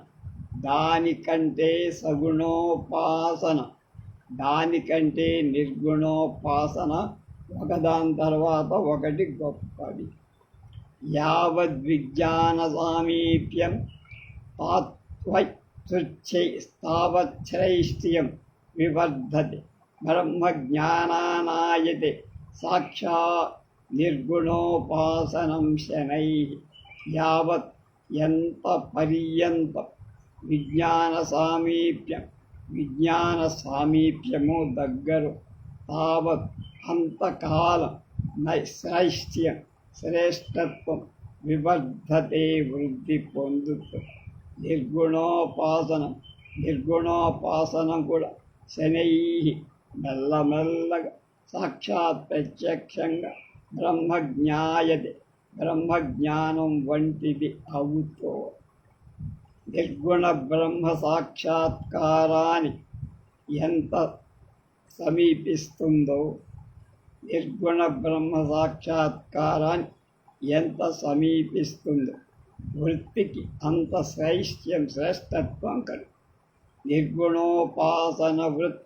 దానికంటే సగుణోపాసన, దానికంటే నిర్గుణోపాసన ఒకదాని తర్వాత ఒకటి గొప్పది. యావద్విజ్ఞాన సామీప్యం తావచ్ఛైష్ట్యం వివర్ధతే బ్రహ్మజ్ఞానానాయతే సాక్షా నిర్గుణోపాసనం శనైః. యావత్ ఎంత పర్యంతం విజ్ఞాన సామీప్యము దగ్గరు, తావత్ అంతకాలం నైశ్రైష్ట్యం శ్రేష్టత్వం వివర్ధతే వృద్ధి పొందుతుంది. నిర్గుణోపాసనం కూడా శనైః మెల్లమెల్లగా సాక్షాత్ ప్రత్యక్షంగా బ్రహ్మజ్ఞానం వంటిది అవుతో. నిర్గుణ బ్రహ్మ సాక్షాత్కారాన్ని ఎంత సమీపిస్తుందో, వృత్తికి అంత శ్రేష్టత్వం కలుగు. నిర్గుణోపాసన వృత్తి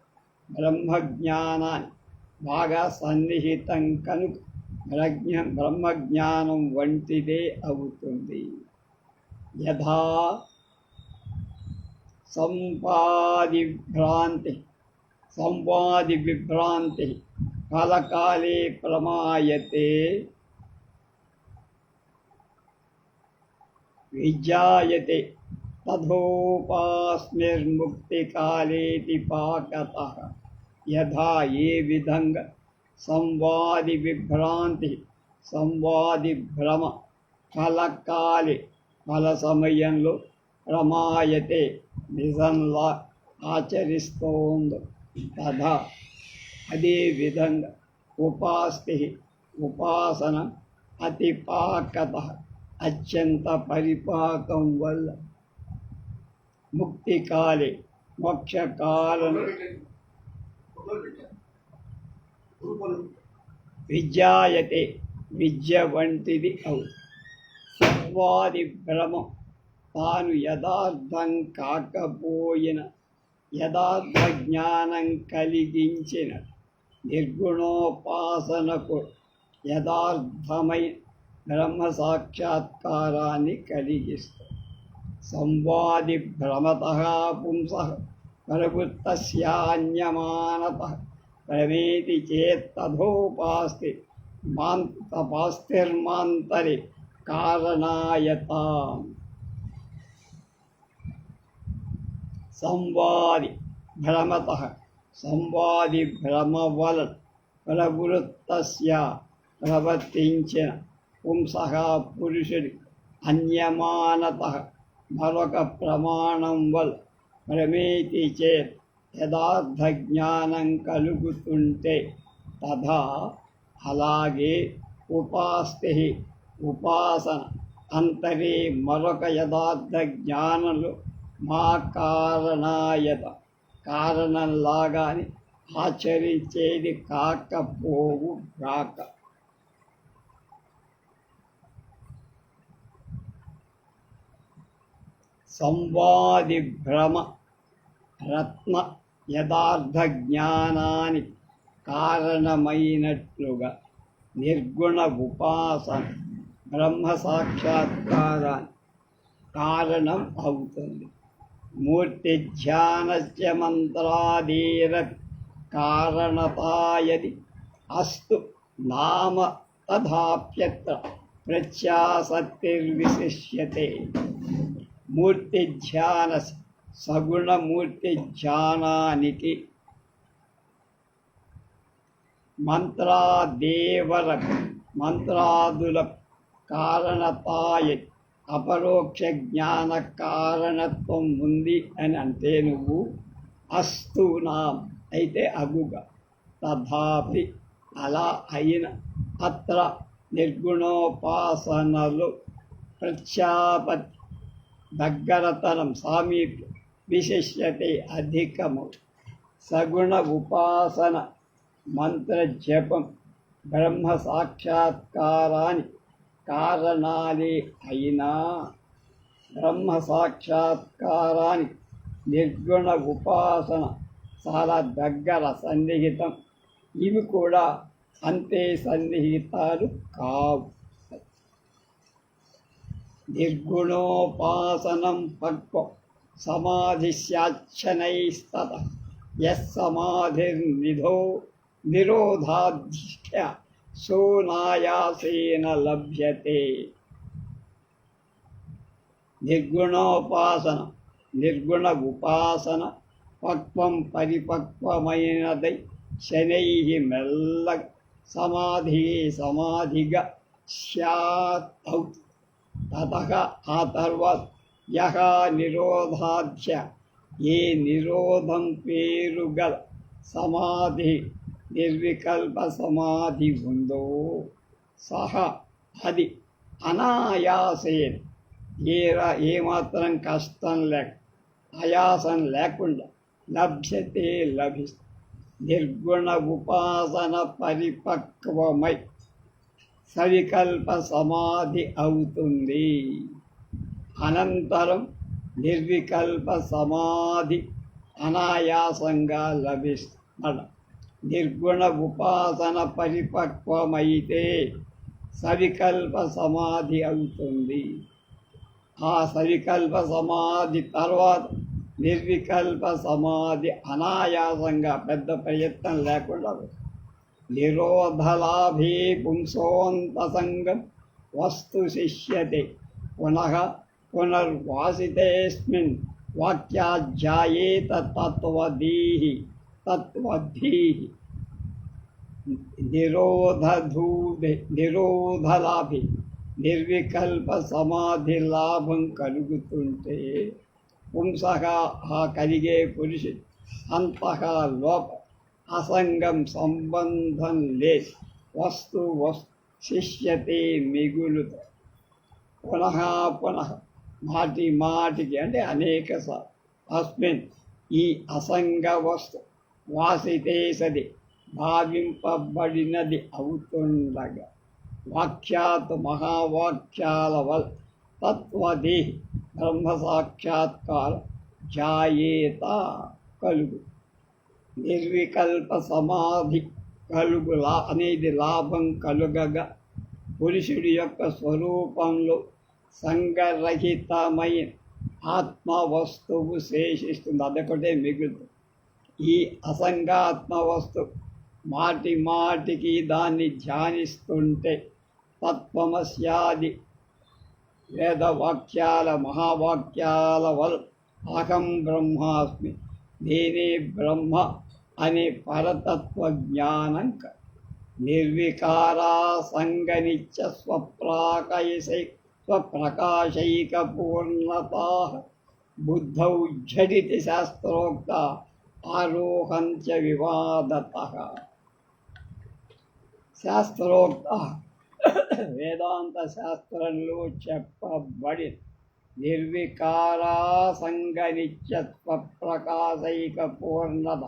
బ్రహ్మజ్ఞానాన్ని బాగా సన్నిహితం కనుక బ్రహ్మజ్ఞానం వంటిదే అవుతుంది. యథా సంవాది విభ్రాంతి కాలకాలే ప్రమాయతే విజాయతే తథోపాస్మిర్ముక్తికాలేతి పాకతః. యథా ఏ విధంగా సంవాది భ్రమ కలకాలే కల సమయంలో ప్రమాయతే నిజంలా ఆచరిస్తోందో, తథా అదే విధంగా ఉపాసన అతిపాకతః అత్యంత పరిపాకం వల్ల ముక్తికాలే మోక్షకాలను విజాయతే విద్య వంటిది అవుతుంది. సంవాది భ్రమం తాను యథార్థం కాకపోయిన యథార్థ జ్ఞానం కలిగించిన నిర్గుణోపాసనకు యథార్థమైన బ్రహ్మ సాక్షాత్కారాన్ని కలిగిస్తుంది. సంవాది భ్రమతః పుంసః ప్రవృత్తస్యాన్యమానతః ప్రవేతి చేత్తథోపాస్తిర్మాంతరే కారణాయతాం. సంవాది భ్రమ వలన ప్రవృత్తస్య ప్రవర్తించిన పుంసః పురుషుడి అన్యమానతః మరొక ప్రమాణం వల్ల ప్రమేతి చేత్ యథార్థ జ్ఞానం కలుగుతుంటే, తథా అలాగే ఉపాసన అంతరే మరొక యథార్థ జ్ఞానంలో మా కారణంలాగానే ఆచరించేది కాకపోవు గాక. సంవాది భ్రమ రత్న యథార్థ జ్ఞానానికి కారణమైనట్లుగా నిర్గుణ ఉపాసన బ్రహ్మ సాక్షాత్కారాన్ని కారణం అవుతుంది. మూర్తి ధ్యానస్య మంత్రాదీర కారణతాయది అస్తు నామ తథాప్యత్ర ప్రత్యాసక్తిర్విశిష్యతే. మూర్తి ధ్యాన సగుణమూర్తి ధ్యానానికి మంత్రాదుల కారణతాయ అపరోక్ష జ్ఞాన కారణత్వం ఉంది అని అంటే నువ్వు అస్తూనాం అయితే అగుగా, తథాపి అలా అయిన అత్ర నిర్గుణోపాసనలు ప్రత్యాపత్తి దగ్గరతనం సామీప్యం విశిష్యతే అధికము. సగుణ ఉపాసన మంత్ర జపం బ్రహ్మ సాక్షాత్కారానికి కారణాలే అయినా బ్రహ్మ సాక్షాత్కారానికి నిర్గుణ ఉపాసన చాలా దగ్గర సన్నిహితం. ఇవి కూడా అంతే సన్నిహితాలు కావు. నిర్గుణోపాసనం పక్వం సమాధిశ్యాచ్చనైస్తత నిరోధాధిష్ఠ్య సోనాయాసేన లభ్యతే. నిర్గుణ ఉపాసన పక్వం పరిపక్వమైనదై శనై మెల్లగా సమాధిగా స్యాత్. తతః ఆ తర్వాత యహ నిరోధాధ్య ఏ నిరోధం పేరు గల సమాధి నిర్వికల్ప సమాధి ఉందో సహ అది అనాయాసేన ఏమాత్రం కష్టం ఆయాసం లేకుండా లభ్యతే లభిస్తుంది. నిర్గుణ ఉపాసన పరిపక్వమై సవికల్ప సమాధి అవుతుంది. అనంతరం నిర్వికల్ప సమాధి అనాయాసంగా లభిస్తుంది. నిర్గుణ ఉపాసన పరిపక్వమైతే సవికల్ప సమాధి అవుతుంది. ఆ సవికల్ప సమాధి తర్వాత నిర్వికల్ప సమాధి అనాయాసంగా పెద్ద ప్రయత్నం లేకుండా నిరోధలాభే పుంసోంతసంగం వస్తు శిష్యతే పునర్వాసితేస్మిన్ వాక్యాధ్యాయేత తత్వధీః. నిరోధలాభి నిర్వికల్ప సమాధి లాభం కలుగుతుంటే పుంసః ఆ కలిగే పురుషుడు అంతః లోప అసంగం సంబంధం లేదు వస్తు శిష్యతే మిగులుత. పునః మాటికి అంటే అనేక అస్మిన్ ఈ అసంగ వస్తు వాసితే సది భావింపబడినది అవుతుండగా వాక్యాత్ మహావాక్యాల వల్ తత్వదే బ్రహ్మ సాక్షాత్కార జాయేత కలుగు. నిర్వికల్ప సమాధి అనేది లాభం కలుగగా పురుషుడి యొక్క స్వరూపంలో సంగరహితమైన ఆత్మ వస్తువు శేషిస్తుంది, అదొకటే మిగులుతుంది. ఈ అసంగాత్మ వస్తువు మాటికి దాన్ని ధ్యానిస్తుంటే తత్వమస్యాది వేదవాక్యాల మహావాక్యాల వల్ల అహం బ్రహ్మాస్మి నేనే బ్రహ్మ అనే పరతత్వ జ్ఞానం నిర్వికారాసంగనిత్య స్వప్రకాశైకపూర్ణతా బుద్ధౌ ఝటితి శాస్త్రోక్త ఆరోహంచ వివాదతః. శాస్త్రోక్త వేదాంత శాస్త్రంలో చెప్పబడి నిర్వికారాసంగనిత్య స్వప్రకాశైకపూర్ణత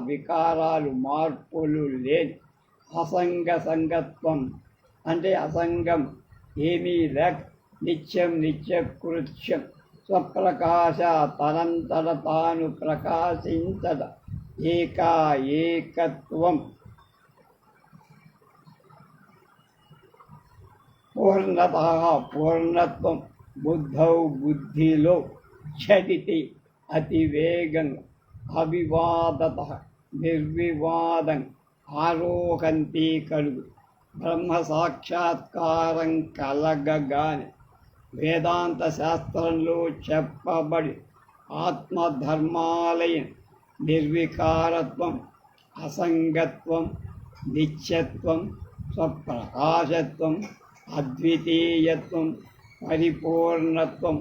వికారాలు మార్పులు లేని అసంగ సంగత్వం అంటే అసంగం ఏమీ లేక నిత్యకృత్యం స్వప్రకాశ తనంతట తాను ప్రకాశించట ఏకత్వం పూర్ణతః పూర్ణత్వం బుద్ధౌ బుద్ధిలో ఝటితి అతివేగంగా అవివాదత నిర్వివాదం ఆరోహంతి కలుగు బ్రహ్మ సాక్షాత్కారం కలగగానే వేదాంత శాస్త్రంలో చెప్పబడి ఆత్మధర్మాలైన నిర్వికారత్వం, అసంగత్వం, నిత్యత్వం, స్వప్రకాశత్వం, అద్వితీయత్వం, పరిపూర్ణత్వం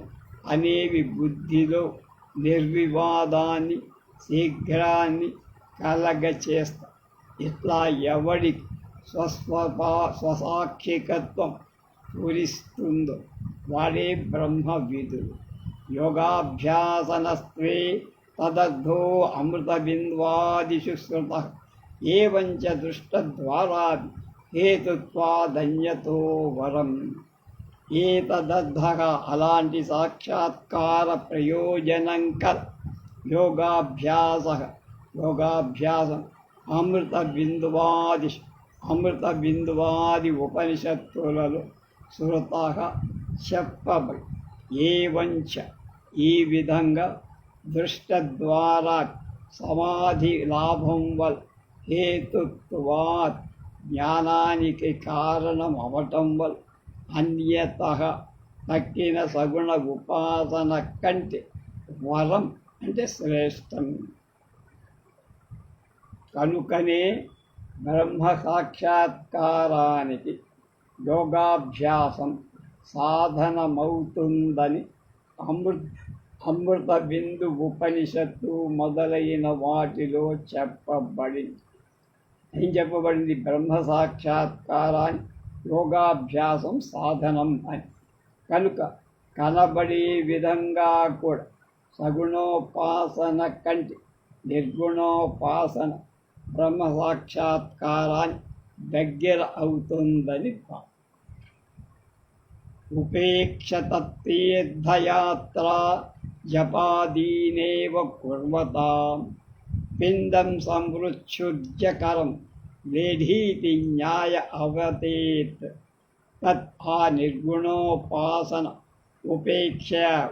అనేవి బుద్ధిలో నిర్వివాదాన్ని, శీఘ్రాన్ని కలగచేస్తా. ఇట్లా ఎవడికి స్వసాక్షికత్వం పూరిస్తుందో వాడే బ్రహ్మ విధుడు. యోగాభ్యాసనస్త్వే తదర్థో అమృత బింద్వాదిషు శ్రుత ఏవంచ దృష్టద్వారాపి హేతుత్వాదన్యతో వరం. ఏతదర్థః అలాంటి సాక్షాత్కార ప్రయోజనం కల యోగాభ్యాసం అమృత బిందువాది ఉపనిషత్తులలో శృతః చెప్పబడి ఏవంచ ఈ విధంగా దృష్టద్వారా సమాధి లాభం వల్ల హేతుత్వాత్ జ్ఞానానికి కారణం అవటం వల్ల అన్యతః తక్కిన సగుణ ఉపాసన కంటే వరం అంటే శ్రేష్టం. కనుకనే బ్రహ్మ సాక్షాత్కారానికి యోగాభ్యాసం సాధనమవుతుందని అమృత బిందు ఉపనిషత్తు మొదలైన వాటిలో చెప్పబడింది. ఏం చెప్పబడింది? బ్రహ్మ సాక్షాత్కారాన్ని యోగాభ్యాసం సాధనం అని. కనుక కనబడే విధంగా కూడా సగుణోపాసన కంటే నిర్గుణోపాసన బ్రహ్మ సాక్షాత్కారాన్ని దగ్గర అవుతుందని ఉపేక్షతీర్థయాత్రా జపాదీనేవ కుర్వతాం పిండం సంవృచ్ఛుజ్యకరం లేఢీతి న్యాయ అవతేత్. తత్ ఆ నిర్గుణోపాసన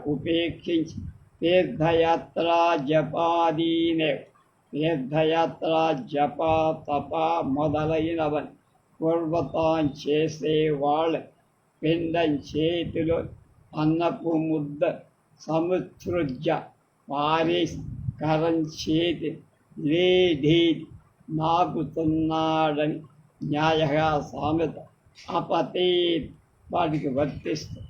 ఉపేక్షించి తీర్థయాత్రా జపాదీనేవ తీర్థయాత్ర జప తప మొదలైనవని పూర్వతాం చేసేవాళ్ళ పిండం చేతిలో అన్నపు ముద్ద సముత్సృజ్య పారేసి కరం చేతి లేఢీతి నాకుతున్నాడని న్యాయగా సామెత అపతేత్ వాటికి వర్తిస్తుంది.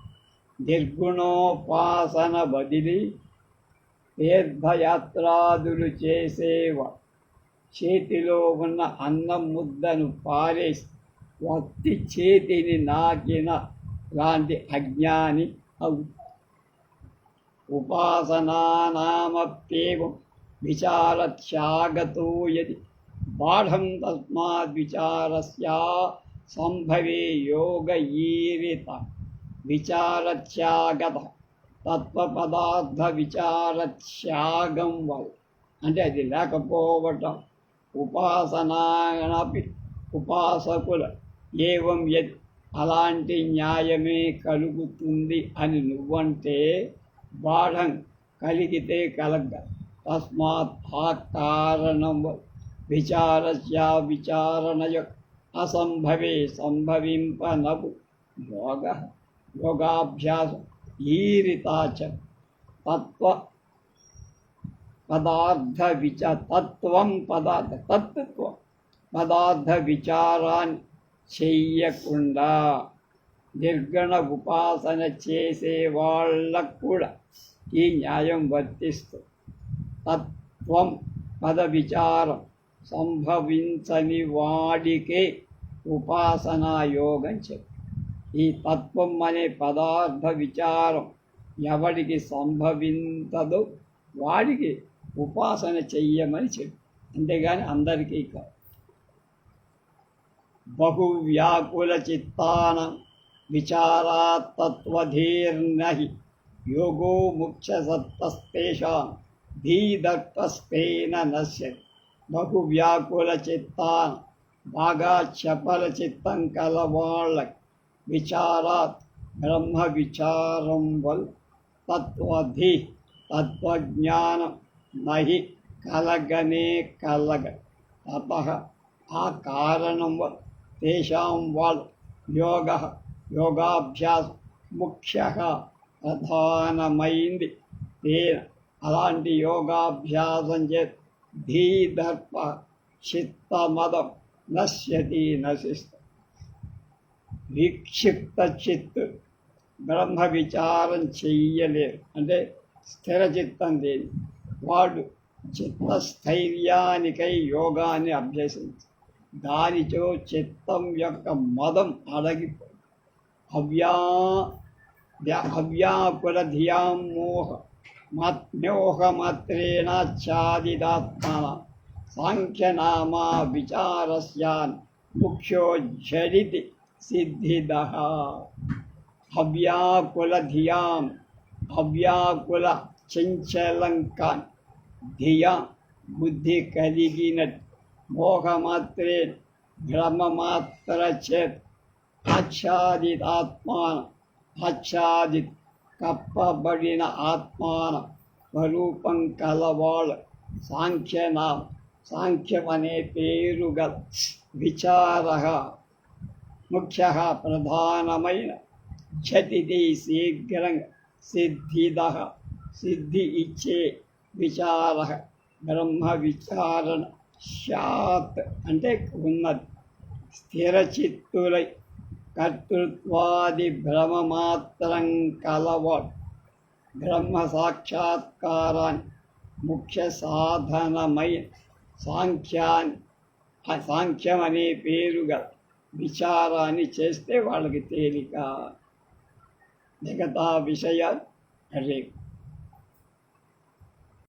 నిర్గుణోపాసన బదిలి తీర్థయాత్రాదులు చేసేవా చేతిలో ఉన్న అన్నం ముద్దను పారేసి వత్తి చేతిని నాకిన లాంటి అజ్ఞాని అవు. ఉపాసనానామప్యేవం విచారత్యాగతో యది బాఢం తస్మాద్విచారస్యా సంభవే యోగయీరిత. విచారత్యాగత తత్వపదార్థ విచారత్యాగం వల్ల అంటే అది లేకపోవటం. ఉపాసనాపి ఉపాసకుల ఏవం యది అలాంటి న్యాయమే కలుగుతుంది అని నువ్వంటే బాఢం కలిగితే కలగ. తస్మాత్ ఆ కారణం విచారస్యా విచారణయ అసంభవే సంభవింపనవు యోగాభ్యాసం ఈరితాచ తత్వం పదార్థ విచారాన్ని చెయ్యకుండా నిర్గణ ఉపాసన చేసే వాళ్ళకు కూడా ఈ న్యాయం వర్తిస్తుంది. తత్వం పద విచారం సంభవించని వాడికే ఉపాసనా యోగం చెప్పు. ఈ తత్వం అనే పదార్థ విచారం ఎవడికి సంభవించదో వాడికి ఉపాసన చెయ్యమని చెప్పు, అంతేగాని అందరికీ కాదు. బహువ్యాకుల చిత్తానం విచారాత్తత్వధీర్నహి యోగో ముఖ్యసత్తస్తేషాం ధీదర్పస్తేన నశ్యతి. బహువ్యాకుల బాగా చపల చిత్తం కలవాళ్ళకి విచారాత్ బ్రహ్మ విచారం వల్ తత్వధి తత్వజ్ఞానం నహి కలగనే కలగ తప ఆ కారణం వల్ తేషాం వాల్ యోగాభ్యాసం ముఖ్య ప్రధానమైంది. తేన అలాంటి యోగాభ్యాసం చేత ధీదర్ప చిత్తమదం నశ్యతి నశిస్తుంది. విక్షిప్త చిత్తు బ్రహ్మ విచారం చెయ్యలేరు, అంటే స్థిర చిత్తం లేదు. వాడు చిత్తస్థైర్యానికై యోగాన్ని అభ్యసించి దానితో చిత్తం యొక్క మదం అడగిపో అవ్యాకుల ధియాం మోహమాత్రేణాచ్ఛాదితాత్మన సాంఖ్యనామా విచారస్యాన్ ముఖ్యో ఝడితి సిద్ధిదః. అవ్యాకుల ధియాం అవ్యాకుల చంచలంకాన్ ధియా బుద్ధి కలిగినట్టు మోహమాత్రే భ్రమమాత్ర చేత్ ఆచ్ఛాదితాత్మాన ఆచ్ఛాదిత్ కప్పబడిన ఆత్మాన స్వరూపం కలవాళ్ళు సాంఖ్యమనే పేరు గల విచార ముఖ్య ప్రధానమైన ఝటితి శీఘ్రంగా సిద్ధి ఇచ్చే విచార బ్రహ్మ విచారణ శాత్ అంటే ఉన్నది. స్థిరచిత్తులై కర్తృత్వాది భ్రమమాత్రం కలవాడు బ్రహ్మ సాక్షాత్కారాన్ని ముఖ్య సాధనమైన సాంఖ్యం అనే పేరు గల విచారాన్ని చేస్తే వాళ్ళకి తేలిక. మిగతా విషయాలు రేపు.